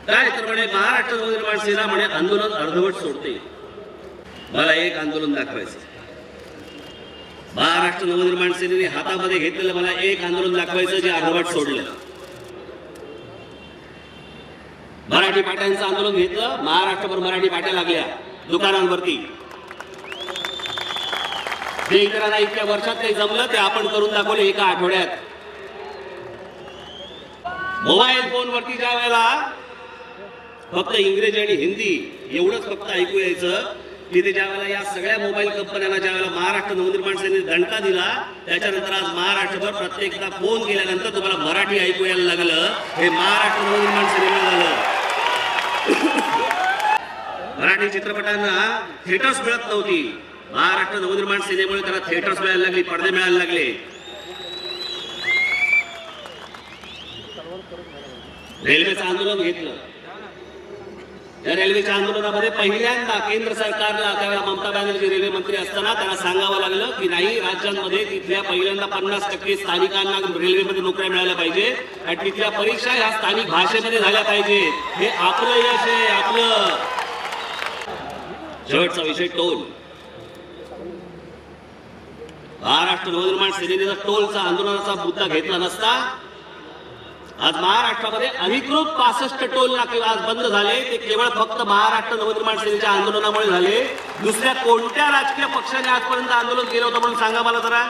काय तर म्हणे महाराष्ट्र नवनिर्माण सेना म्हणे आंदोलन अर्धवट सोडते. मला एक आंदोलन दाखवायचं. महाराष्ट्र नवनिर्माण सेनेने हातामध्ये घेतलेलं मला एक आंदोलन दाखवायचं जे अर्धवट सोडलं. मराठी पाट्यांचं आंदोलन घेतलं, महाराष्ट्रभर मराठी पाट्या लागल्या दुकानांवरती. जे इतरांना इतक्या वर्षात काही जमलं ते आपण करून दाखवले एका आठवड्यात. मोबाईल फोनवरती ज्या वेळेला फक्त इंग्रजी आणि हिंदी एवढंच फक्त ऐकू यायचं, तिथे ज्या वेळेला या सगळ्या मोबाईल कंपन्यांना ज्या वेळेला महाराष्ट्र नवनिर्माण सेनेने दणका दिला, त्याच्यानंतर आज महाराष्ट्रभर प्रत्येकदा फोन केल्यानंतर तुम्हाला मराठी ऐकू यायला लागलं. हे महाराष्ट्र नवनिर्माण सेनेमुळे झालं. मराठी चित्रपटांना थिएटर्स मिळत नव्हती, महाराष्ट्र नवनिर्माण सेनेमुळे त्याला थिएटर्स मिळायला लागली, पडदे मिळायला लागले. रेल्वेचं आंदोलन घेतलं. या रेल्वेच्या आंदोलनामध्ये पहिल्यांदा केंद्र सरकारला त्यावेळेला ममता बॅनर्जी रेल्वे मंत्री असताना त्यांना सांगावं लागलं की नाही, राज्यांमध्ये तिथल्या पहिल्यांदा 50% स्थानिकांना रेल्वेमध्ये नोकऱ्या मिळाल्या पाहिजे आणि तिथल्या परीक्षा ह्या स्थानिक भाषेमध्ये झाल्या पाहिजे. हे आपलं यश आहे, आपलं. शेवटचा विषय टोल. महाराष्ट्र नवनिर्माण सेनेने जर टोलचा आंदोलनाचा मुद्दा घेतला नसता, आज महाराष्ट्रामध्ये अधिकृत 65 टोल नाके आज बंद झाले. ते केवळ फक्त महाराष्ट्र नवनिर्माण सेनेच्या आंदोलनामुळे झाले. दुसऱ्या कोणत्या राजकीय पक्षाने आजपर्यंत आंदोलन केलं होतं म्हणून सांगा मला जरा.